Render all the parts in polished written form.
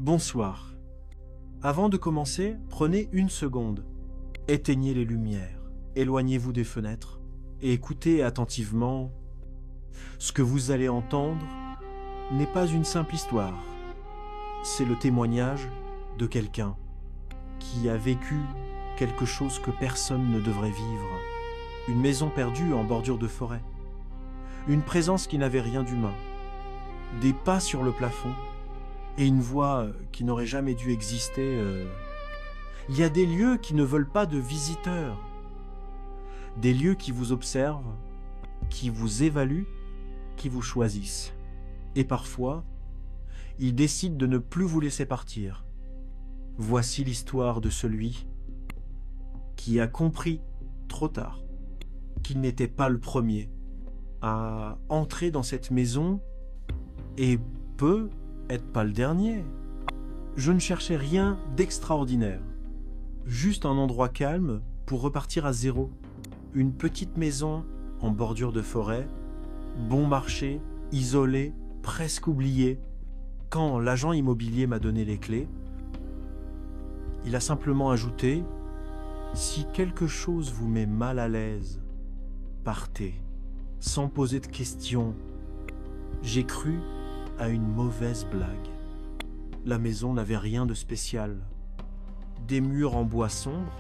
Bonsoir. Avant de commencer, prenez une seconde. Éteignez les lumières, éloignez-vous des fenêtres et écoutez attentivement. Ce que vous allez entendre n'est pas une simple histoire. C'est le témoignage de quelqu'un qui a vécu quelque chose que personne ne devrait vivre. Une maison perdue en bordure de forêt. Une présence qui n'avait rien d'humain. Des pas sur le plafond. Et une voix qui n'aurait jamais dû exister. Il y a des lieux qui ne veulent pas de visiteurs. Des lieux qui vous observent, qui vous évaluent, qui vous choisissent. Et parfois, ils décident de ne plus vous laisser partir. Voici l'histoire de celui qui a compris trop tard qu'il n'était pas le premier à entrer dans cette maison et peut être pas le dernier. Je ne cherchais rien d'extraordinaire. Juste un endroit calme pour repartir à zéro. Une petite maison en bordure de forêt, bon marché, isolée, presque oubliée. Quand l'agent immobilier m'a donné les clés, il a simplement ajouté « Si quelque chose vous met mal à l'aise, partez, sans poser de questions. » J'ai cru à une mauvaise blague. La maison n'avait rien de spécial. Des murs en bois sombre,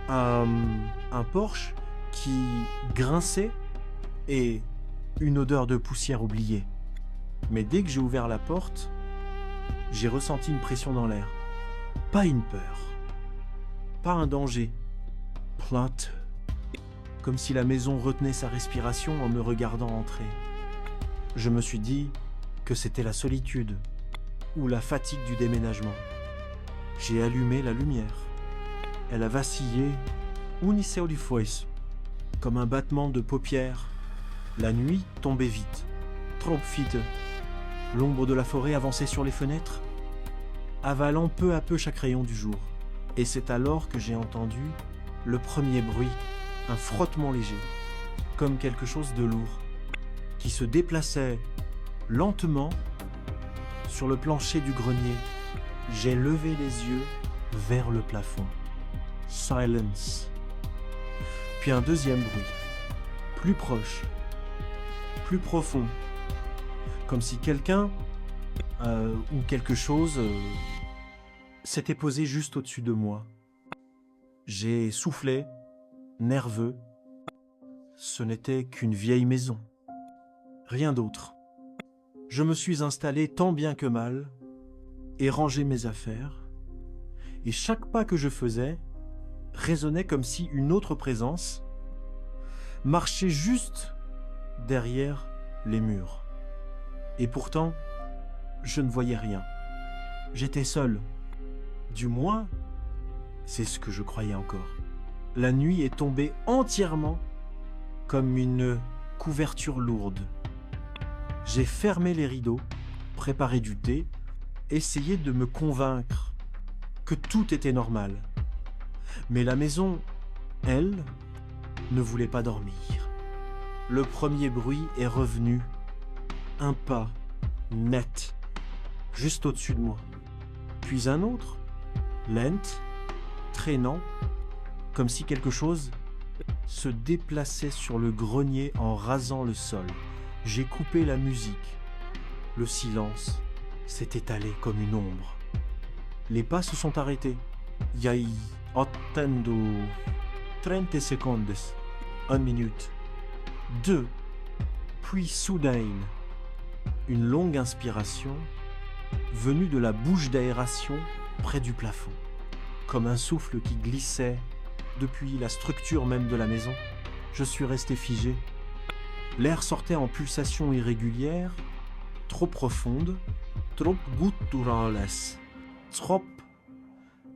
un porche qui grinçait et une odeur de poussière oubliée. Mais dès que j'ai ouvert la porte, j'ai ressenti une pression dans l'air. Pas une peur, pas un danger. Plot. Comme si la maison retenait sa respiration en me regardant entrer. Je me suis dit que c'était la solitude ou la fatigue du déménagement. J'ai allumé la lumière. Elle a vacillé, unisseo di foice, comme un battement de paupières. La nuit tombait vite, trop vite. L'ombre de la forêt avançait sur les fenêtres, avalant peu à peu chaque rayon du jour. Et c'est alors que j'ai entendu le premier bruit, un frottement léger, comme quelque chose de lourd, qui se déplaçait lentement sur le plancher du grenier. J'ai levé les yeux vers le plafond. Silence. Puis un deuxième bruit, plus proche, plus profond, comme si quelqu'un ou quelque chose s'était posé juste au-dessus de moi. J'ai soufflé, nerveux. Ce n'était qu'une vieille maison. Rien d'autre. Je me suis installé tant bien que mal et rangé mes affaires. Et chaque pas que je faisais résonnait comme si une autre présence marchait juste derrière les murs. Et pourtant, je ne voyais rien. J'étais seul. Du moins, c'est ce que je croyais encore. La nuit est tombée entièrement comme une couverture lourde. J'ai fermé les rideaux, préparé du thé, essayé de me convaincre que tout était normal. Mais la maison, elle, ne voulait pas dormir. Le premier bruit est revenu. Un pas, net, juste au-dessus de moi. Puis un autre, lent, traînant, comme si quelque chose se déplaçait sur le grenier en rasant le sol. J'ai coupé la musique. Le silence s'est étalé comme une ombre. Les pas se sont arrêtés. Yai attendo 30 secondes, 1 minute, 2, puis soudain, une longue inspiration venue de la bouche d'aération près du plafond, comme un souffle qui glissait depuis la structure même de la maison. Je suis resté figé. L'air sortait en pulsations irrégulières, trop profondes, trop gutturales, trop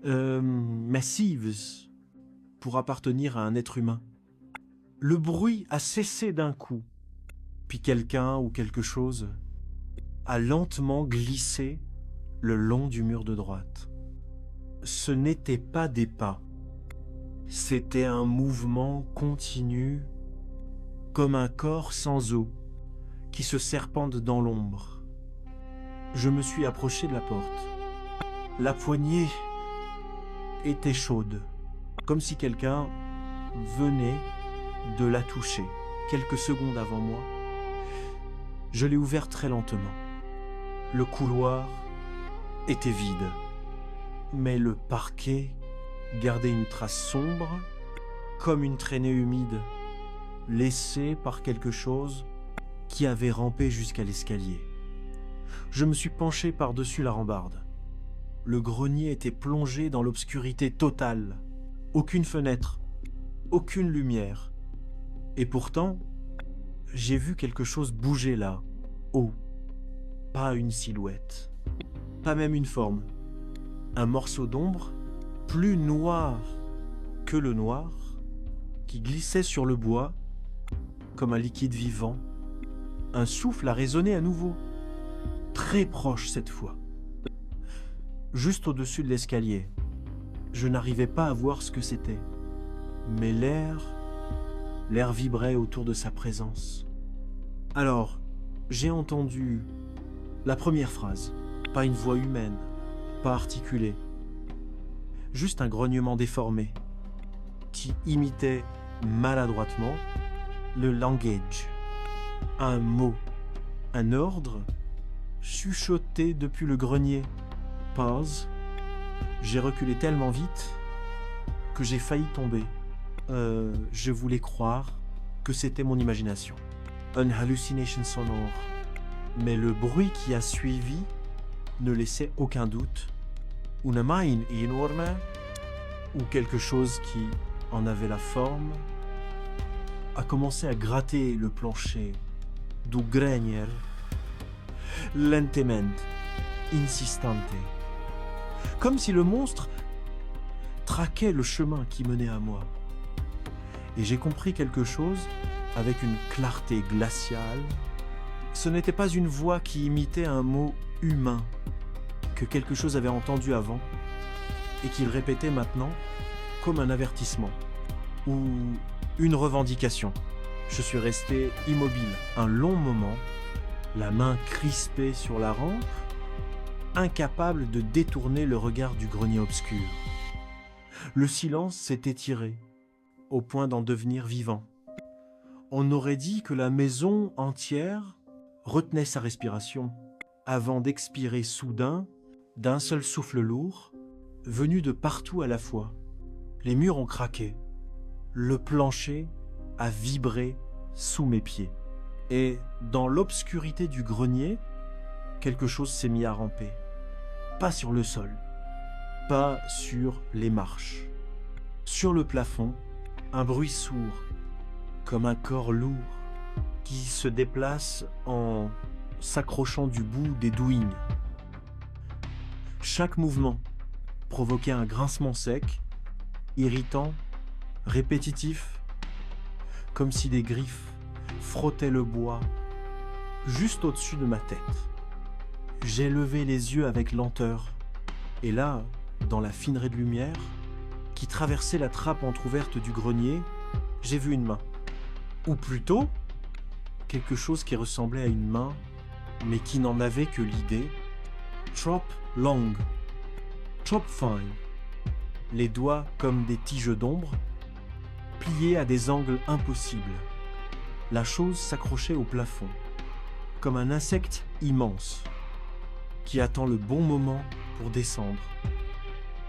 massives pour appartenir à un être humain. Le bruit a cessé d'un coup, puis quelqu'un ou quelque chose a lentement glissé le long du mur de droite. Ce n'étaient pas des pas, c'était un mouvement continu, comme un corps sans eau qui se serpente dans l'ombre. Je me suis approché de la porte. La poignée était chaude, comme si quelqu'un venait de la toucher quelques secondes avant moi. Je l'ai ouvert très lentement. Le couloir était vide, mais le parquet gardait une trace sombre, comme une traînée humide, laissée par quelque chose qui avait rampé jusqu'à l'escalier. Je me suis penché par-dessus la rambarde. Le grenier était plongé dans l'obscurité totale. Aucune fenêtre, aucune lumière. Et pourtant, j'ai vu quelque chose bouger là, haut. Pas une silhouette, pas même une forme. Un morceau d'ombre, plus noir que le noir, qui glissait sur le bois comme un liquide vivant. Un souffle a résonné à nouveau, très proche cette fois. Juste au-dessus de l'escalier, je n'arrivais pas à voir ce que c'était, mais l'air vibrait autour de sa présence. Alors, j'ai entendu la première phrase, pas une voix humaine, pas articulée, juste un grognement déformé qui imitait maladroitement le langage. Un mot, un ordre, chuchoté depuis le grenier. Pause. J'ai reculé tellement vite que j'ai failli tomber. Je voulais croire que c'était mon imagination. Une hallucination sonore. Mais le bruit qui a suivi ne laissait aucun doute. Una main énorme, ou quelque chose qui en avait la forme, a commencé à gratter le plancher du grenier, lentement, insistante, comme si le monstre traquait le chemin qui menait à moi. Et j'ai compris quelque chose avec une clarté glaciale. Ce n'était pas une voix qui imitait un mot humain que quelque chose avait entendu avant et qu'il répétait maintenant comme un avertissement ou une revendication. Je suis resté immobile un long moment, la main crispée sur la rampe, incapable de détourner le regard du grenier obscur. Le silence s'est étiré, au point d'en devenir vivant. On aurait dit que la maison entière retenait sa respiration, avant d'expirer soudain d'un seul souffle lourd, venu de partout à la fois. Les murs ont craqué, le plancher a vibré sous mes pieds. Et dans l'obscurité du grenier, quelque chose s'est mis à ramper. Pas sur le sol, pas sur les marches. Sur le plafond, un bruit sourd, comme un corps lourd, qui se déplace en s'accrochant du bout des douilles. Chaque mouvement provoquait un grincement sec, irritant, répétitif, comme si des griffes frottaient le bois juste au-dessus de ma tête. J'ai levé les yeux avec lenteur, et là, dans la fine raie de lumière qui traversait la trappe entr'ouverte du grenier, j'ai vu une main. Ou plutôt, quelque chose qui ressemblait à une main, mais qui n'en avait que l'idée. Trop long, trop fine. Les doigts comme des tiges d'ombre, pliés à des angles impossibles. La chose s'accrochait au plafond, comme un insecte immense, qui attend le bon moment pour descendre.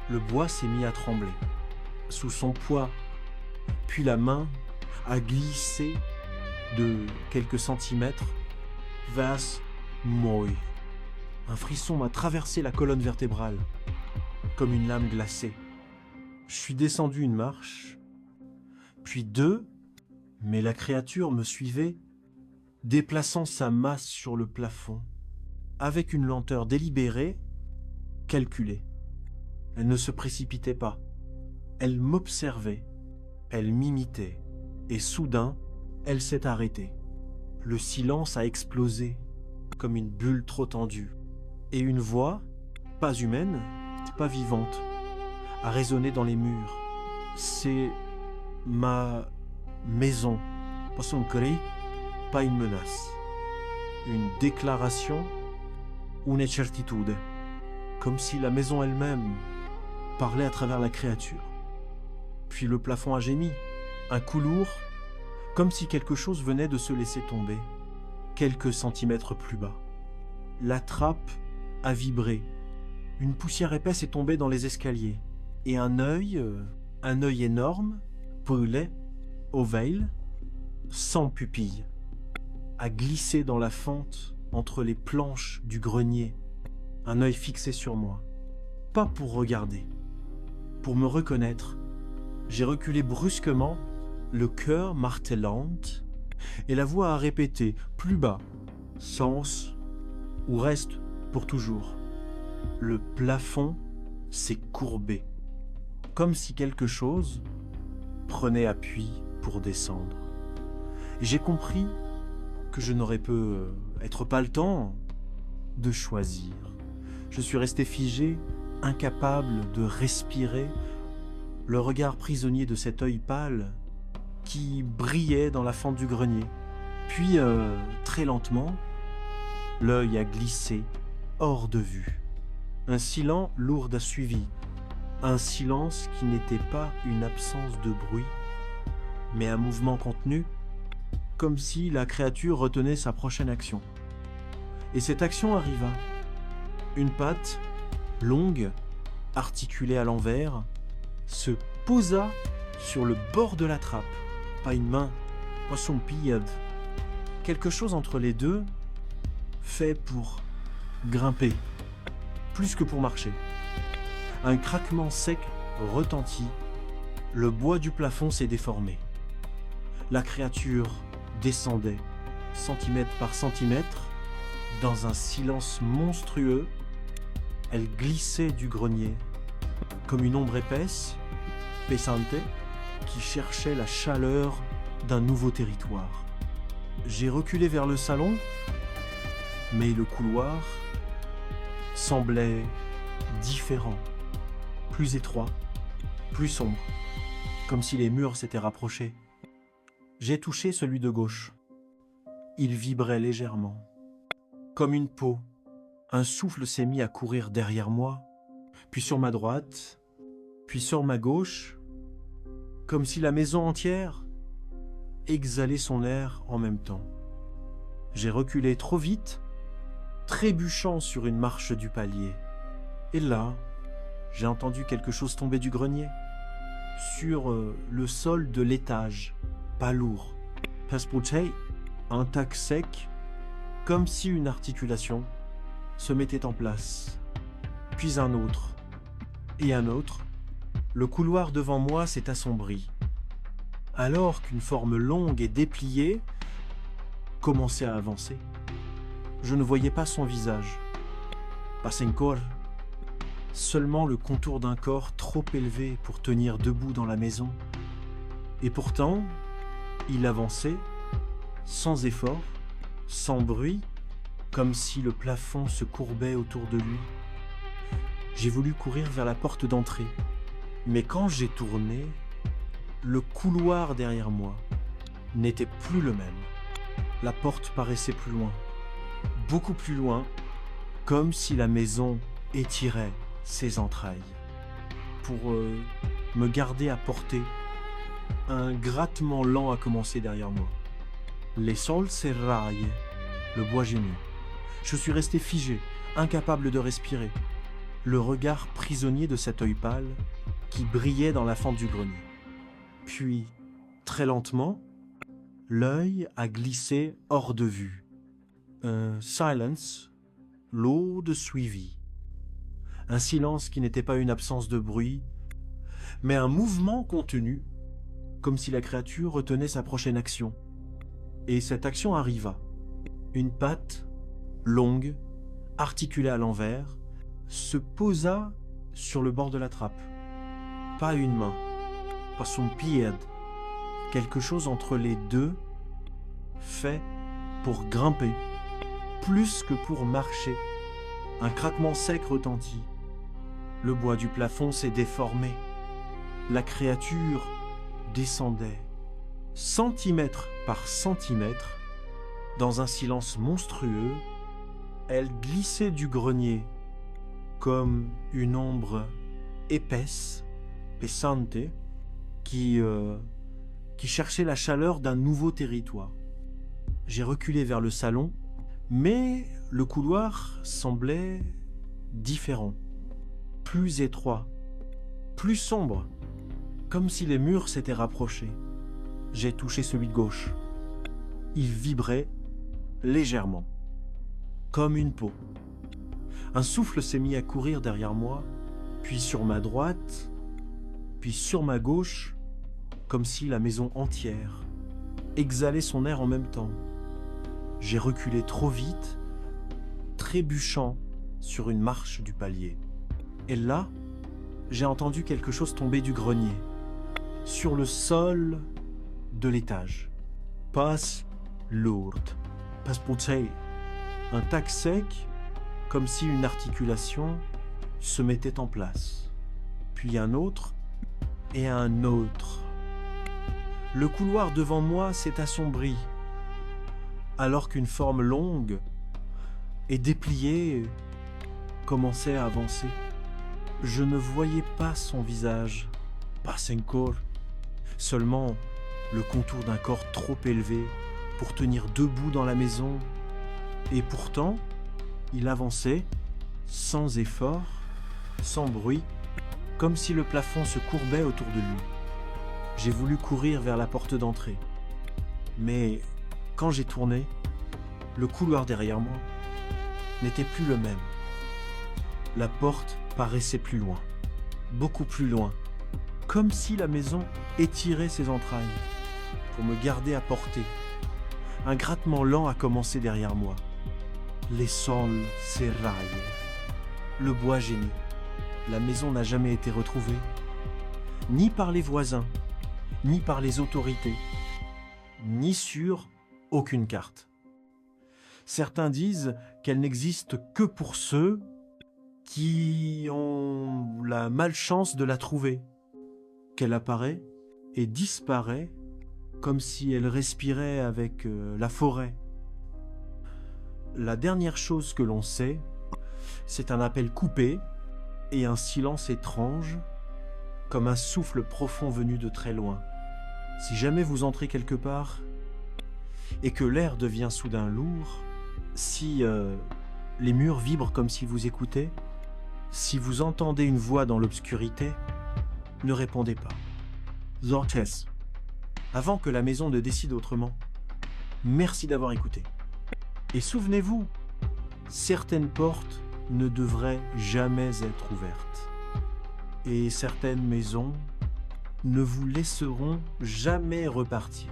Le bois s'est mis à trembler, sous son poids, puis la main a glissé de quelques centimètres vers moi. Un frisson m'a traversé la colonne vertébrale, comme une lame glacée. Je suis descendu une marche, puis deux, mais la créature me suivait, déplaçant sa masse sur le plafond, avec une lenteur délibérée, calculée. Elle ne se précipitait pas. Elle m'observait, elle m'imitait, et soudain, elle s'est arrêtée. Le silence a explosé, comme une bulle trop tendue. Et une voix, pas humaine, pas vivante, a résonné dans les murs. C'est ma maison. Pas son cri, pas une menace. Une déclaration, une certitude. comme si la maison elle-même parlait à travers la créature. Puis le plafond a gémi, un coup lourd, comme si quelque chose venait de se laisser tomber, quelques centimètres plus bas. La trappe a vibré, une poussière épaisse est tombée dans les escaliers, et un œil énorme, brûlé, ovale, sans pupille, a glissé dans la fente entre les planches du grenier, un œil fixé sur moi. Pas pour regarder, pour me reconnaître. J'ai reculé brusquement, le cœur martelant, et la voix a répété, plus bas, sens ou reste pour toujours. Le plafond s'est courbé, comme si quelque chose prenait appui pour descendre. Et j'ai compris que je n'aurais peut-être pas le temps de choisir. Je suis resté figé, incapable de respirer, le regard prisonnier de cet œil pâle qui brillait dans la fente du grenier. Puis, très lentement, l'œil a glissé hors de vue. Un silence lourd a suivi, un silence qui n'était pas une absence de bruit, mais un mouvement contenu, comme si la créature retenait sa prochaine action. Et cette action arriva. Une patte, longue, articulée à l'envers, se posa sur le bord de la trappe. Pas une main, pas son pied. Quelque chose entre les deux, fait pour grimper, plus que pour marcher. Un craquement sec retentit, le bois du plafond s'est déformé. La créature descendait, centimètre par centimètre, dans un silence monstrueux. Elle glissait du grenier, comme une ombre épaisse, pesante, qui cherchait la chaleur d'un nouveau territoire. J'ai reculé vers le salon, mais le couloir semblait différent, plus étroit, plus sombre, comme si les murs s'étaient rapprochés. J'ai touché celui de gauche. Il vibrait légèrement, comme une peau. Un souffle s'est mis à courir derrière moi, puis sur ma droite, puis sur ma gauche, comme si la maison entière exhalait son air en même temps. J'ai reculé trop vite, trébuchant sur une marche du palier. Et là, j'ai entendu quelque chose tomber du grenier, sur le sol de l'étage, pas lourd. Paspoutei, un tac sec, comme si une articulation se mettait en place. Puis un autre, et un autre. Le couloir devant moi s'est assombri, alors qu'une forme longue et dépliée commençait à avancer. Je ne voyais pas son visage, pas son corps, seulement le contour d'un corps trop élevé pour tenir debout dans la maison. Et pourtant, il avançait, sans effort, sans bruit, comme si le plafond se courbait autour de lui. J'ai voulu courir vers la porte d'entrée, mais quand j'ai tourné, le couloir derrière moi n'était plus le même. La porte paraissait plus loin, beaucoup plus loin, comme si la maison étirait ses entrailles. Pour me garder à portée, un grattement lent a commencé derrière moi. Les sols s'éraillent, le bois gémit. Je suis resté figé, incapable de respirer, le regard prisonnier de cet œil pâle qui brillait dans la fente du grenier. Puis, très lentement, l'œil a glissé hors de vue. Un silence lourd suivit. Un silence qui n'était pas une absence de bruit, mais un mouvement contenu, comme si la créature retenait sa prochaine action. Et cette action arriva. Une patte, longue, articulée à l'envers, se posa sur le bord de la trappe. Pas une main, pas son pied, quelque chose entre les deux, fait pour grimper, plus que pour marcher. Un craquement sec retentit. Le bois du plafond s'est déformé. La créature descendait, centimètre par centimètre, dans un silence monstrueux. Elle glissait du grenier, comme une ombre épaisse, pesante, qui cherchait la chaleur d'un nouveau territoire. J'ai reculé vers le salon, mais le couloir semblait différent, plus étroit, plus sombre, comme si les murs s'étaient rapprochés. J'ai touché celui de gauche. Il vibrait légèrement, comme une peau. Un souffle s'est mis à courir derrière moi, puis sur ma droite, puis sur ma gauche, comme si la maison entière exhalait son air en même temps. J'ai reculé trop vite, trébuchant sur une marche du palier. Et là, j'ai entendu quelque chose tomber du grenier, sur le sol de l'étage. Pas lourde, pas potée. Un tac sec, comme si une articulation se mettait en place. Puis un autre et un autre. Le couloir devant moi s'est assombri, alors qu'une forme longue et dépliée commençait à avancer. Je ne voyais pas son visage, pas son corps, seulement le contour d'un corps trop élevé pour tenir debout dans la maison. Et pourtant, il avançait sans effort, sans bruit, comme si le plafond se courbait autour de lui. J'ai voulu courir vers la porte d'entrée. Mais quand j'ai tourné, le couloir derrière moi n'était plus le même. La porte paraissait plus loin, beaucoup plus loin, comme si la maison étirait ses entrailles pour me garder à portée. Un grattement lent a commencé derrière moi. Les sols s'éraillent. Le bois gémit. La maison n'a jamais été retrouvée, ni par les voisins, ni par les autorités, ni sur aucune carte. Certains disent qu'elle n'existe que pour ceux qui ont la malchance de la trouver, qu'elle apparaît et disparaît comme si elle respirait avec la forêt. La dernière chose que l'on sait, c'est un appel coupé et un silence étrange, comme un souffle profond venu de très loin. Si jamais vous entrez quelque part et que l'air devient soudain lourd, si les murs vibrent comme si vous écoutez, si vous entendez une voix dans l'obscurité, ne répondez pas. Zortes, avant que la maison ne décide autrement, merci d'avoir écouté. Et souvenez-vous, certaines portes ne devraient jamais être ouvertes. Et certaines maisons ne vous laisseront jamais repartir.